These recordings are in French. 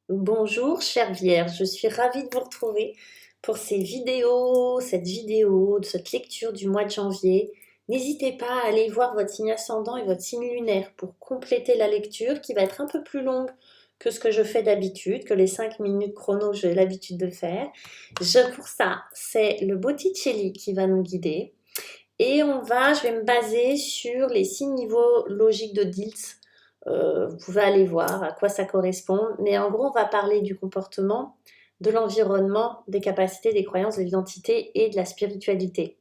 Bonjour chère Vierge, je suis ravie de vous retrouver pour cette vidéo, de cette lecture du mois de janvier. N'hésitez pas à aller voir votre signe ascendant et votre signe lunaire pour compléter la lecture qui va être un peu plus longue que ce que je fais d'habitude, que les 5 minutes chrono que j'ai l'habitude de faire. Pour ça, c'est le Botticelli qui va nous guider. Et je vais me baser sur les 6 niveaux logiques de Diels. Vous pouvez aller voir à quoi ça correspond. Mais en gros, on va parler du comportement, de l'environnement, des capacités, des croyances, de l'identité et de la spiritualité.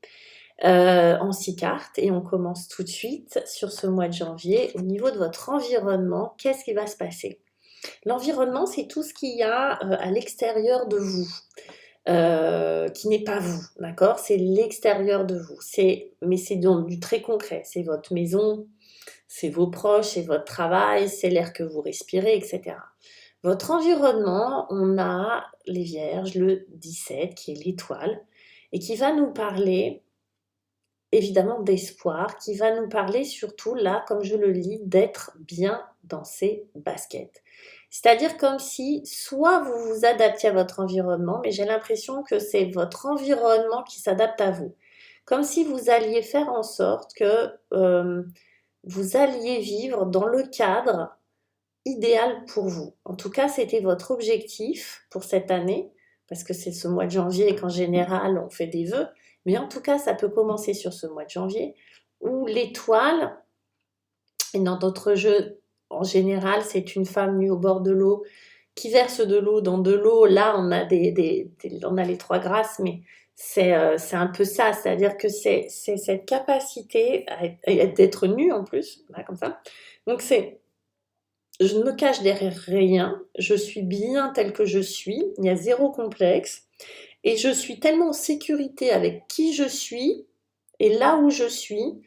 En 6 cartes. Et on commence tout de suite sur ce mois de janvier. Au niveau de votre environnement, qu'est-ce qui va se passer? L'environnement, c'est tout ce qu'il y a à l'extérieur de vous. Qui n'est pas vous, d'accord? C'est l'extérieur de vous. Mais c'est du très concret. C'est votre maison, c'est vos proches, c'est votre travail, c'est l'air que vous respirez, etc. Votre environnement, on a les Vierges, le 17, qui est l'étoile, et qui va nous parler évidemment d'espoir, qui va nous parler surtout là, comme je le lis, d'être bien dans ses baskets. C'est-à-dire comme si soit vous vous adaptiez à votre environnement, mais j'ai l'impression que c'est votre environnement qui s'adapte à vous. Comme si vous alliez faire en sorte que vous alliez vivre dans le cadre idéal pour vous. En tout cas, c'était votre objectif pour cette année, parce que c'est ce mois de janvier et qu'en général, on fait des vœux. Mais en tout cas, ça peut commencer sur ce mois de janvier, où l'étoile, et dans d'autres jeux, en général, c'est une femme nue au bord de l'eau qui verse de l'eau dans de l'eau. Là, on a, on a les 3 grâces, mais c'est un peu ça, c'est-à-dire que c'est cette capacité d'être nue en plus, là, comme ça. Donc c'est je ne me cache derrière rien, je suis bien telle que je suis, il y a zéro complexe, et je suis tellement en sécurité avec qui je suis et là où je suis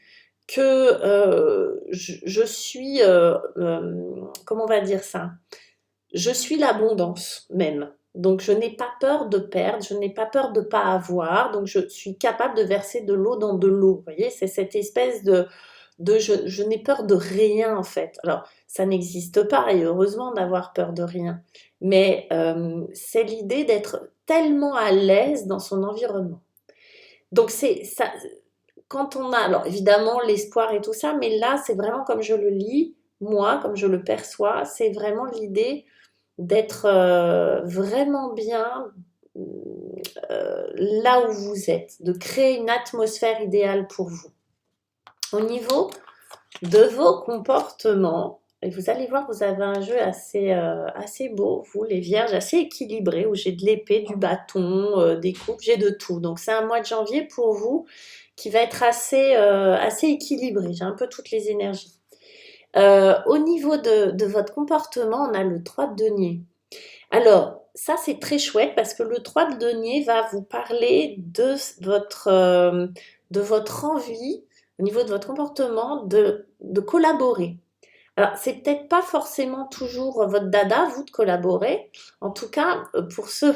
que je suis, comment on va dire ça? Je suis l'abondance même. Donc je n'ai pas peur de perdre, je n'ai pas peur de ne pas avoir, donc je suis capable de verser de l'eau dans de l'eau. Vous voyez, c'est cette espèce de je n'ai peur de rien en fait. Alors ça n'existe pas et heureusement d'avoir peur de rien. Mais c'est l'idée d'être tellement à l'aise dans son environnement. Donc c'est ça, quand on a, alors évidemment l'espoir et tout ça, mais là c'est vraiment comme je le lis, moi, comme je le perçois, c'est vraiment l'idée d'être vraiment bien là où vous êtes, de créer une atmosphère idéale pour vous. Au niveau de vos comportements, et vous allez voir, vous avez un jeu assez beau, vous les vierges, assez équilibré, où j'ai de l'épée, du bâton, des coupes, j'ai de tout. Donc c'est un mois de janvier pour vous qui va être assez équilibré, j'ai un peu toutes les énergies. Au niveau de votre comportement, on a le 3 de denier. Alors, ça c'est très chouette parce que le 3 de denier va vous parler de votre envie, au niveau de votre comportement, de collaborer. Alors, c'est peut-être pas forcément toujours votre dada, vous, de collaborer. En tout cas, pour ceux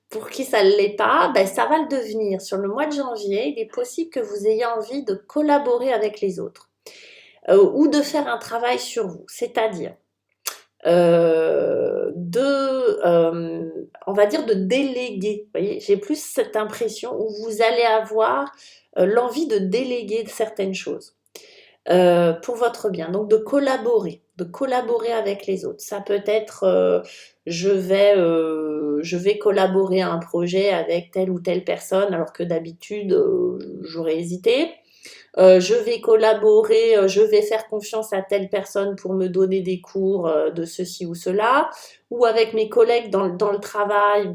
pour qui ça ne l'est pas, ben, ça va le devenir. Sur le mois de janvier, il est possible que vous ayez envie de collaborer avec les autres ou de faire un travail sur vous. C'est-à-dire, on va dire de déléguer. Vous voyez, j'ai plus cette impression où vous allez avoir l'envie de déléguer certaines choses pour votre bien. Donc de collaborer avec les autres. Ça peut être, je vais collaborer à un projet avec telle ou telle personne, alors que d'habitude j'aurais hésité. Je vais collaborer, je vais faire confiance à telle personne pour me donner des cours de ceci ou cela, ou avec mes collègues dans le travail,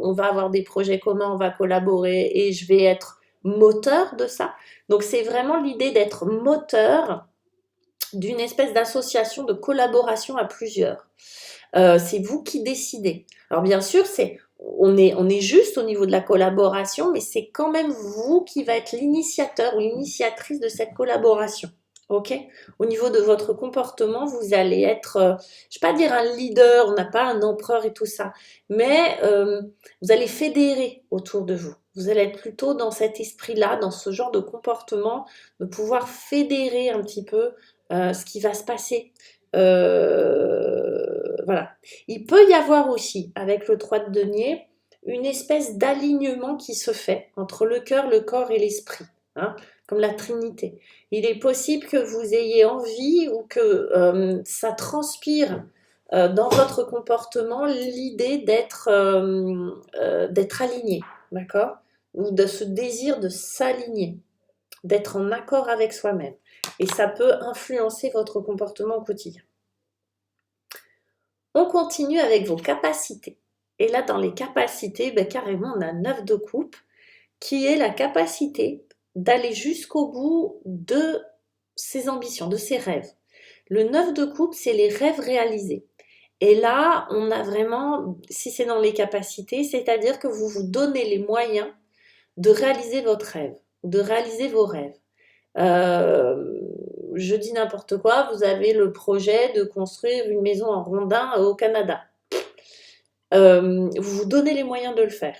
on va avoir des projets communs, on va collaborer et je vais être moteur de ça. Donc c'est vraiment l'idée d'être moteur d'une espèce d'association de collaboration à plusieurs. C'est vous qui décidez. Alors bien sûr, on est juste au niveau de la collaboration, mais c'est quand même vous qui va être l'initiateur ou l'initiatrice de cette collaboration. Ok. Au niveau de votre comportement, vous allez être, je ne vais pas dire un leader, on n'a pas un empereur et tout ça, mais vous allez fédérer autour de vous. Vous allez être plutôt dans cet esprit-là, dans ce genre de comportement, de pouvoir fédérer un petit peu ce qui va se passer. voilà. Il peut y avoir aussi, avec le 3 de denier, une espèce d'alignement qui se fait entre le cœur, le corps et l'esprit, hein, comme la Trinité. Il est possible que vous ayez envie ou que ça transpire dans votre comportement l'idée d'être aligné, d'accord? Ou de ce désir de s'aligner, d'être en accord avec soi-même. Et ça peut influencer votre comportement au quotidien. On continue avec vos capacités. Et là, dans les capacités, ben, carrément, on a 9 de coupe, qui est la capacité d'aller jusqu'au bout de ses ambitions, de ses rêves. Le 9 de coupe, c'est les rêves réalisés. Et là, on a vraiment, si c'est dans les capacités, c'est-à-dire que vous vous donnez les moyens de réaliser votre rêve, de réaliser vos rêves. Je dis n'importe quoi, vous avez le projet de construire une maison en rondin au Canada. Vous vous donnez les moyens de le faire.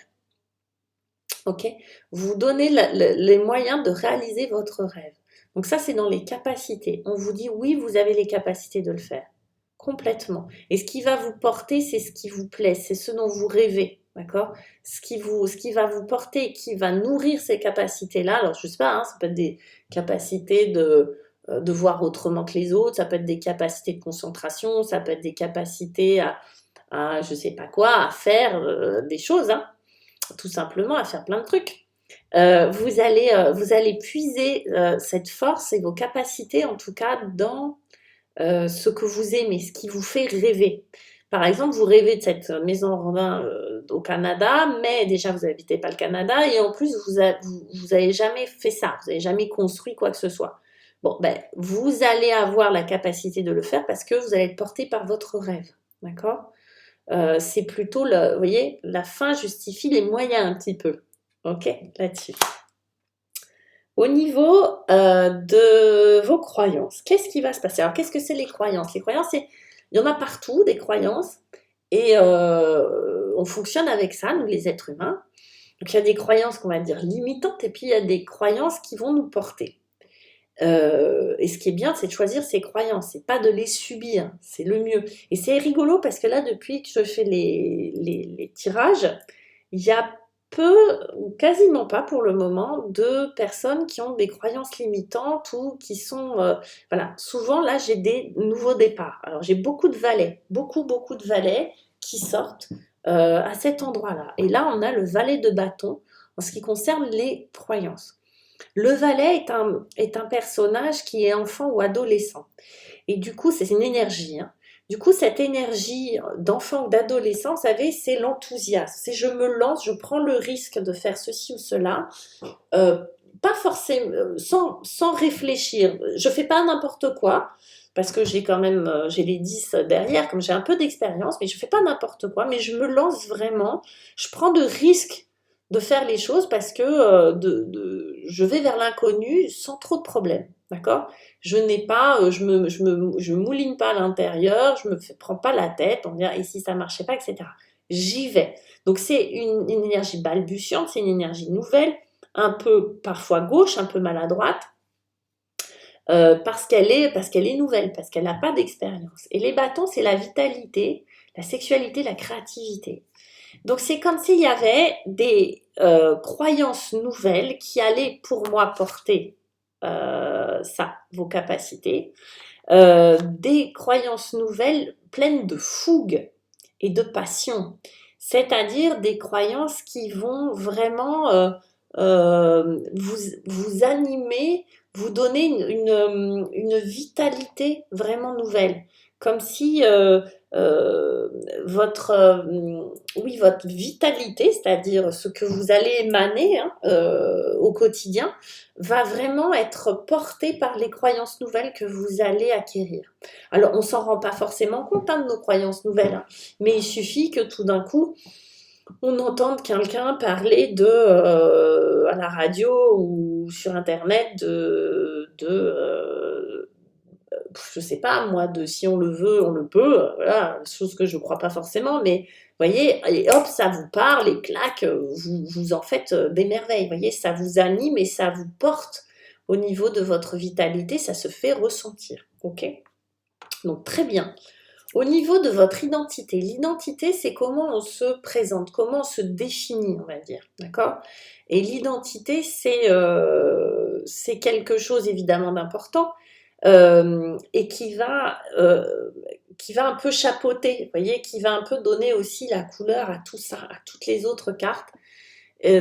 Ok? Vous vous donnez les moyens de réaliser votre rêve. Donc ça, c'est dans les capacités. On vous dit oui, vous avez les capacités de le faire. Complètement. Et ce qui va vous porter, c'est ce qui vous plaît, c'est ce dont vous rêvez. D'accord? Ce qui va vous porter, qui va nourrir ces capacités-là. Alors, je sais pas, hein, ça peut être des capacités de voir autrement que les autres, ça peut être des capacités de concentration, ça peut être des capacités à je sais pas quoi, à faire des choses, hein, tout simplement, à faire plein de trucs. Vous allez puiser cette force et vos capacités, en tout cas, dans ce que vous aimez, ce qui vous fait rêver. Par exemple, vous rêvez de cette maison rondin au Canada, mais déjà vous n'habitez pas le Canada et en plus vous n'avez jamais fait ça, vous n'avez jamais construit quoi que ce soit. Bon, ben, vous allez avoir la capacité de le faire parce que vous allez être porté par votre rêve, d'accord? C'est plutôt, vous voyez, la fin justifie les moyens un petit peu, ok, là-dessus. Au niveau de vos croyances, qu'est-ce qui va se passer? Alors, qu'est-ce que c'est les croyances? Les croyances, il y en a partout, des croyances, et on fonctionne avec ça, nous les êtres humains. Donc, il y a des croyances qu'on va dire limitantes, et puis il y a des croyances qui vont nous porter. Et ce qui est bien, c'est de choisir ses croyances, c'est pas de les subir, c'est le mieux. Et c'est rigolo parce que là, depuis que je fais les tirages, il y a peu ou quasiment pas pour le moment de personnes qui ont des croyances limitantes ou qui sont voilà, souvent là j'ai des nouveaux départs. Alors j'ai beaucoup de valets, beaucoup de valets qui sortent à cet endroit-là. Et là on a le valet de bâton en ce qui concerne les croyances. Le valet est un personnage qui est enfant ou adolescent. Et du coup, c'est une énergie, hein. Du coup, cette énergie d'enfant ou d'adolescent, vous savez, c'est l'enthousiasme. C'est je me lance, je prends le risque de faire ceci ou cela, pas forcément, sans réfléchir. Je fais pas n'importe quoi, parce que j'ai quand même, j'ai les 10 derrière, comme j'ai un peu d'expérience, mais je fais pas n'importe quoi, mais je me lance vraiment, je prends de risques de faire les choses parce que je vais vers l'inconnu sans trop de problèmes, d'accord? Je n'ai pas, je mouline pas à l'intérieur, je me prends pas la tête, on me dit, et si ça marchait pas, etc. J'y vais. Donc c'est une énergie balbutiante, c'est une énergie nouvelle, un peu parfois gauche, un peu maladroite, parce qu'elle est nouvelle, parce qu'elle n'a pas d'expérience. Et les bâtons, c'est la vitalité, la sexualité, la créativité. Donc c'est comme s'il y avait des croyances nouvelles qui allaient pour moi porter ça, vos capacités, des croyances nouvelles pleines de fougue et de passion, c'est-à-dire des croyances qui vont vraiment vous animer, vous donner une vitalité vraiment nouvelle, comme si votre votre vitalité, c'est-à-dire ce que vous allez émaner hein, au quotidien, va vraiment être porté par les croyances nouvelles que vous allez acquérir. Alors, on s'en rend pas forcément compte hein, de nos croyances nouvelles, hein, mais il suffit que tout d'un coup, on entende quelqu'un parler à la radio ou sur Internet je sais pas moi, de si on le veut, on le peut, voilà, chose que je ne crois pas forcément, mais vous voyez, et hop, ça vous parle, et clac, vous en faites des merveilles, vous voyez, ça vous anime et ça vous porte au niveau de votre vitalité, ça se fait ressentir, ok? Donc très bien. Au niveau de votre identité, l'identité, c'est comment on se présente, comment on se définit, on va dire, d'accord? Et l'identité, c'est quelque chose évidemment d'important et qui va un peu chapeauter, vous voyez, qui va un peu donner aussi la couleur à tout ça, à toutes les autres cartes,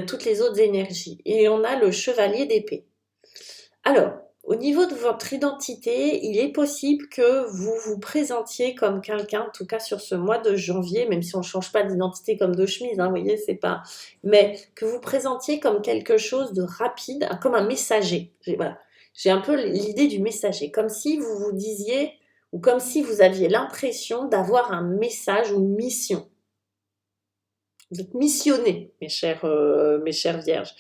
toutes les autres énergies. Et on a le chevalier d'épée. Alors, au niveau de votre identité, il est possible que vous vous présentiez comme quelqu'un, en tout cas sur ce mois de janvier, même si on ne change pas d'identité comme de chemise, hein, vous voyez, c'est pas... Mais que vous présentiez comme quelque chose de rapide, comme un messager. Voilà. J'ai un peu l'idée du messager, comme si vous vous disiez, ou comme si vous aviez l'impression d'avoir un message ou une mission. Vous êtes missionné, mes chères vierges.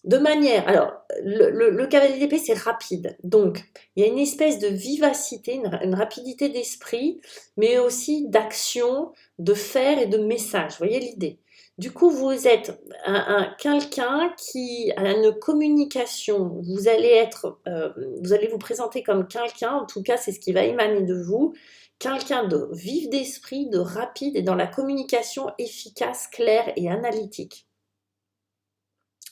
De manière, alors, le cavalier d'épée, c'est rapide. Donc, il y a une espèce de vivacité, une rapidité d'esprit, mais aussi d'action, de faire et de message. Vous voyez l'idée? Du coup, vous êtes quelqu'un qui a une communication. Vous allez vous présenter comme quelqu'un, en tout cas, c'est ce qui va émaner de vous, quelqu'un de vif d'esprit, de rapide et dans la communication efficace, claire et analytique.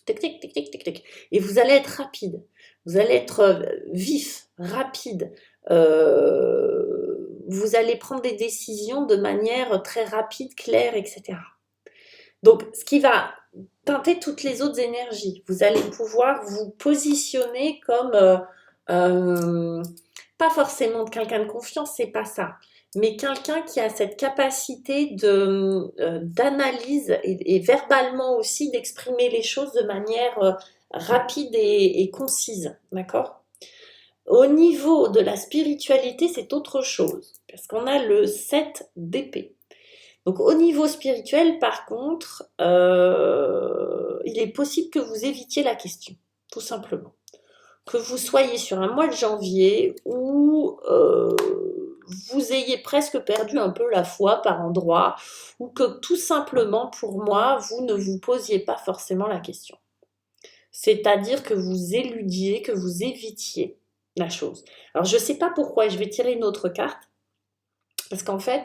Tic, tic, tic, tic, tic, tic. Et vous allez être rapide, vous allez être vif, rapide, vous allez prendre des décisions de manière très rapide, claire, etc. Donc, ce qui va teinter toutes les autres énergies, vous allez pouvoir vous positionner comme, pas forcément quelqu'un de confiance, c'est pas ça, mais quelqu'un qui a cette capacité d'analyse et verbalement aussi d'exprimer les choses de manière rapide et concise, d'accord? Au niveau de la spiritualité, c'est autre chose, parce qu'on a le 7 d'épée. Donc au niveau spirituel, par contre, il est possible que vous évitiez la question, tout simplement. Que vous soyez sur un mois de janvier où vous ayez presque perdu un peu la foi par endroits, ou que tout simplement, pour moi, vous ne vous posiez pas forcément la question. C'est-à-dire que vous éludiez, que vous évitiez la chose. Alors je ne sais pas pourquoi, et je vais tirer une autre carte, parce qu'en fait,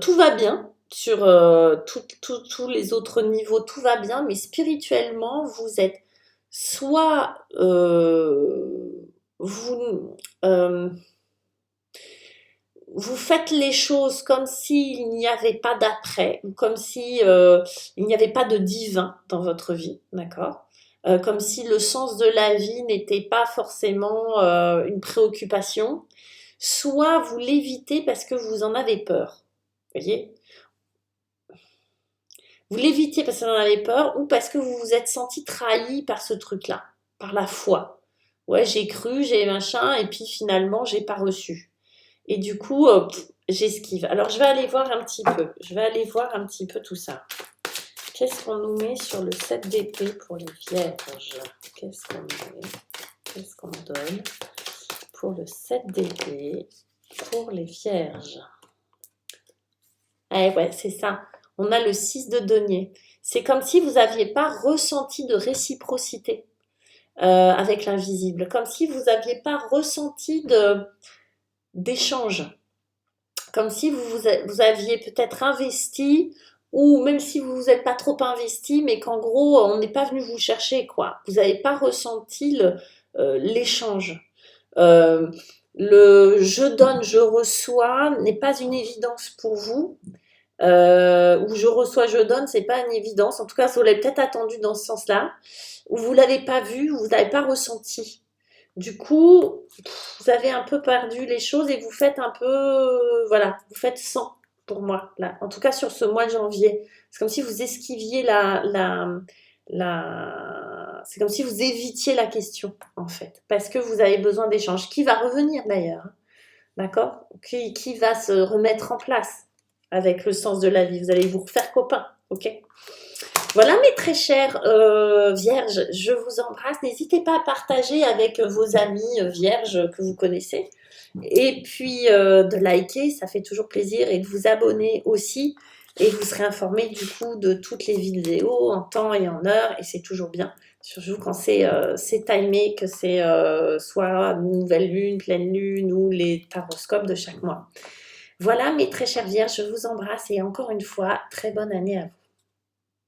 tout va bien, sur tous les autres niveaux, tout va bien, mais spirituellement, vous êtes soit euh, vous faites les choses comme s'il n'y avait pas d'après, ou comme si il n'y avait pas de divin dans votre vie, d'accord? Comme si le sens de la vie n'était pas forcément une préoccupation, soit vous l'évitez parce que vous en avez peur, vous voyez? Vous l'évitiez parce que vous en avez peur ou parce que vous vous êtes senti trahi par ce truc-là, par la foi. Ouais, j'ai cru, j'ai machin, et puis finalement, j'ai pas reçu. Et du coup, j'esquive. Alors, je vais aller voir un petit peu. Je vais aller voir un petit peu tout ça. Qu'est-ce qu'on nous met sur le 7 d'épée pour les vierges? Qu'est-ce qu'on met? Qu'est-ce qu'on donne pour le 7 d'épée pour les vierges? Eh ouais, c'est ça. On a le 6 de denier. C'est comme si vous n'aviez pas ressenti de réciprocité avec l'invisible. Comme si vous n'aviez pas ressenti d'échange. Comme si vous aviez peut-être investi, ou même si vous vous êtes pas trop investi, mais qu'en gros, on n'est pas venu vous chercher, quoi. Vous n'avez pas ressenti l'échange. Euh, le je donne, je reçois n'est pas une évidence pour vous. Ou je reçois, je donne, c'est pas une évidence. En tout cas, vous l'avez peut-être attendu dans ce sens-là, ou vous l'avez pas vu, ou vous n'avez pas ressenti. Du coup, vous avez un peu perdu les choses et vous faites un peu, voilà, vous faites sans pour moi, là. En tout cas, sur ce mois de janvier. C'est comme si vous esquiviez c'est comme si vous évitiez la question, en fait, parce que vous avez besoin d'échange, qui va revenir d'ailleurs, hein, d'accord? Qui va se remettre en place avec le sens de la vie. Vous allez vous refaire copain, ok? Voilà mes très chères vierges, je vous embrasse. N'hésitez pas à partager avec vos amis vierges que vous connaissez. Et puis de liker, ça fait toujours plaisir. Et de vous abonner aussi. Et vous serez informé du coup de toutes les vidéos en temps et en heure. Et c'est toujours bien. Surtout quand c'est timé, que c'est soit nouvelle lune, pleine lune ou les taroscopes de chaque mois. Voilà mes très chères vierges, je vous embrasse et encore une fois, très bonne année à vous.